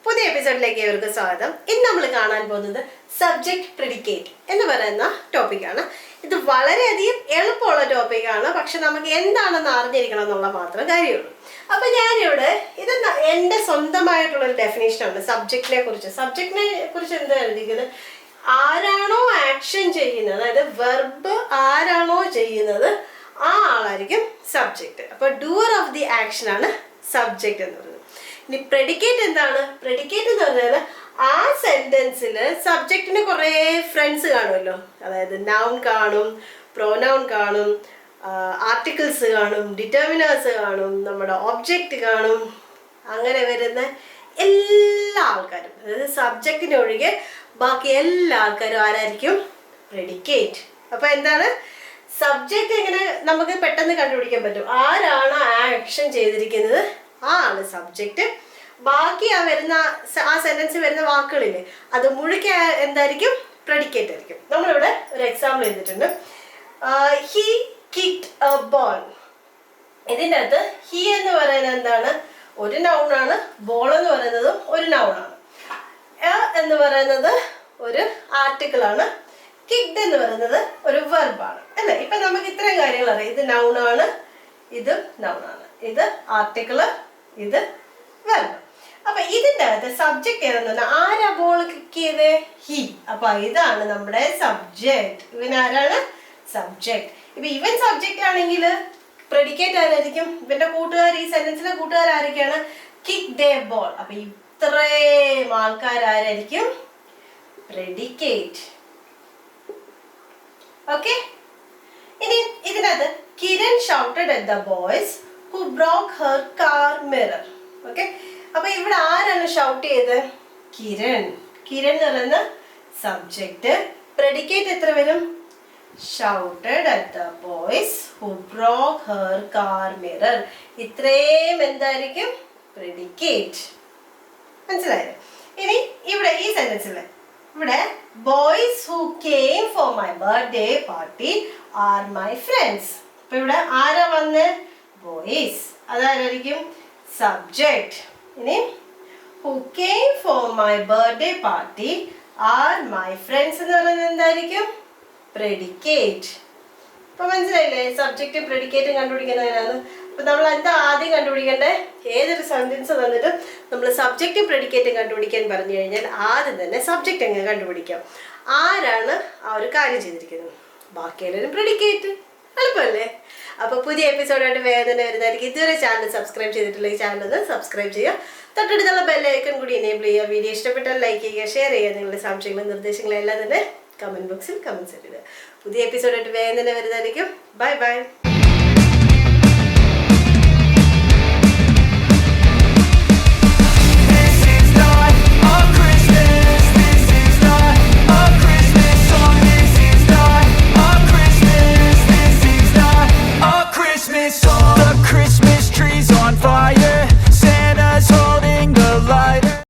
പുതിയ എപ്പിസോഡിലേക്ക് ഏവർക്കും സ്വാഗതം. ഇന്ന് നമ്മൾ കാണാൻ പോകുന്നത് സബ്ജക്ട് പ്രെഡിക്കേറ്റ് എന്ന് പറയുന്ന ടോപ്പിക്കാണ്. ഇത് വളരെയധികം എളുപ്പമുള്ള ടോപ്പിക്കാണ്, പക്ഷെ നമുക്ക് എന്താണെന്ന് അറിഞ്ഞിരിക്കണം എന്നുള്ള മാത്രം കാര്യമുള്ളൂ. അപ്പൊ ഞാനിവിടെ ഇത് എൻ്റെ സ്വന്തമായിട്ടുള്ളൊരു ഡെഫിനേഷനാണ് സബ്ജക്റ്റിനെ കുറിച്ച് എന്താ എഴുതിക്കുന്നത്, ആരാണോ ആക്ഷൻ ചെയ്യുന്നത്, അതായത് വെർബ് ആരാണോ ചെയ്യുന്നത് ആ ആളായിരിക്കും സബ്ജക്റ്റ്. അപ്പൊ ഡൂവർ ഓഫ് ദി ആക്ഷൻ ആണ് സബ്ജക്റ്റ് എന്ന് പറയുന്നത്. ഇനി പ്രെഡിക്കേറ്റ് എന്താണ്? പ്രെഡിക്കേറ്റ് എന്ന് പറഞ്ഞാൽ ആ സെന്റൻസിൽ സബ്ജക്റ്റിന് കുറേ ഫ്രണ്ട്സ് കാണുമല്ലോ, അതായത് നൗൺ കാണും, പ്രോനൗൺ കാണും, ആർട്ടിക്കിൾസ് കാണും, ഡിറ്റർമിനേഴ്സ് കാണും, നമ്മുടെ ഒബ്ജക്റ്റ് കാണും. അങ്ങനെ വരുന്ന എല്ലാ ആൾക്കാരും, അതായത് സബ്ജക്റ്റിന് ഒഴികെ ബാക്കി എല്ലാ ആൾക്കാരും ആരായിരിക്കും? പ്രെഡിക്കേറ്റ്. അപ്പൊ എന്താണ് സബ്ജക്റ്റ്? എങ്ങനെ നമുക്ക് പെട്ടെന്ന് കണ്ടുപിടിക്കാൻ പറ്റും ആരാണ് ആക്ഷൻ ചെയ്തിരിക്കുന്നത്, ആ ആണ് സബ്ജക്റ്റ്. ബാക്കി ആ സെന്റൻസ് വരുന്ന വാക്കുകളില്ലേ, അത് മുഴുക്കെ എന്തായിരിക്കും? പ്രെഡിക്കേറ്റ് ആയിരിക്കും. നമ്മളിവിടെ ഒരു എക്സാമ്പിൾ എഴുതിയിട്ടുണ്ട്. He kicked A ball. ഇതിൻ്റെ അകത്ത് ഹി എന്ന് പറയുന്നത് എന്താണ്? ഒരു നൗണാണ്. ബോൾ എന്ന് പറയുന്നതും ഒരു നൗണാണ്. എന്ന് പറയുന്നത് ഒരു ആർട്ടിക്കിളാണ്. കിക്ക്ഡ് എന്ന് പറയുന്നത് ഒരു വെർബാണ് അല്ലേ? ഇപ്പൊ നമുക്ക് ഇത്രയും കാര്യങ്ങൾ അറിയാം. ഇത് നൗണാണ്, ഇത് നൗണാണ്, ഇത് ആർട്ടിക്കിള്, ഇത് വെർബ്. അപ്പൊ ഇതിന്റെ അകത്ത് സബ്ജക്ട് ഏതെന്ന് പറഞ്ഞാൽ ആരാ ബോൾ കിക്ക് ചെയ്ത്? ഹി. അപ്പൊ ഇതാണ് നമ്മുടെ സബ്ജക്ട്. ഇവൻ ആരാണ്? സബ്ജക്ട്. ഇപ്പൊ ഇവൻ സബ്ജക്റ്റ് ആണെങ്കിൽ പ്രെഡിക്കേറ്റ് ആരായിരിക്കും? ഇവന്റെ കൂട്ടുകാർ, ഈ സെന്റൻസിലെ കൂട്ടുകാരായിരിക്കാണ്? Kick the ball. അപ്പൊ ഇത്രയും ആൾക്കാരായിരിക്കും പ്രെഡിക്കേറ്റ്. ഓക്കെ. ഇനി ഇതിനകത്ത് Kiran shouted at the boys who broke her car mirror. Okay. അപ്പൊ ഇവിടെ ആരാണ് ഷൗട്ട് ചെയ്തത്? കിരൺ. കിരൺ എന്ന് പറയുന്ന സബ്ജക്റ്റ്. പ്രെഡിക്കേറ്റ് എത്ര വരും? Shouted at the boys who broke her car mirror. ഇത്രയും എന്തായിരിക്കും? പ്രെഡിക്കേറ്റ്. മനസ്സിലായത്? ഇനി ഇവിടെ ഈ സെന്റൻസിൽ ഇവിടെ boys who came for my birthday party are my friends. അപ്പൊ ഇവിടെ ആരാ വന്ന്? ബോയ്സ്. അതാരായിരിക്കും? സബ്ജക്റ്റ്. ഇനി who came for my birthday party are my friends എന്ന് പറയുന്നത് എന്തായിരിക്കും? പ്രെഡിക്കേറ്റ്. ഇപ്പൊ മനസ്സിലായില്ലേ സബ്ജക്റ്റും പ്രെഡിക്കേറ്റും കണ്ടുപിടിക്കുന്നതിനാണ്. അപ്പൊ നമ്മൾ എന്താ ആദ്യം കണ്ടുപിടിക്കേണ്ടത്? ഏതൊരു സെന്റൻസ് തന്നിട്ട് നമ്മൾ സബ്ജക്റ്റും പ്രെഡിക്കേറ്റും കണ്ടുപിടിക്കാൻ പറഞ്ഞു കഴിഞ്ഞാൽ ആദ്യം തന്നെ സബ്ജക്റ്റ് എങ്ങനെ കണ്ടുപിടിക്കാം, ആരാണ് ആ ഒരു കാര്യം ചെയ്തിരിക്കുന്നത്, ബാക്കിയെല്ലാവരും പ്രെഡിക്കേറ്റ്. എളുപ്പമല്ലേ? അപ്പൊ പുതിയ എപ്പിസോഡായിട്ട് വേദന വരുന്നതായിരിക്കും. ഇതുവരെ ചാനൽ സബ്സ്ക്രൈബ് ചെയ്തിട്ടില്ലെങ്കിൽ ചാനൽ ഒന്ന് സബ്സ്ക്രൈബ് ചെയ്യുക. തൊട്ടടുത്തുള്ള ബെല്ലൈക്കൺ കൂടി എനേബിൾ ചെയ്യുക. വീഡിയോ ഇഷ്ടപ്പെട്ടാൽ ലൈക്ക് ചെയ്യുക, ഷെയർ ചെയ്യുക. നിങ്ങളുടെ സംശയങ്ങളും നിർദ്ദേശങ്ങളും എല്ലാം തന്നെ കമന്റ് ബോക്സിൽ കമന്റ്സ് ഇടുക. പുതിയ എപ്പിസോഡായിട്ട് വേദന വരുന്നതായിരിക്കും. Bye bye.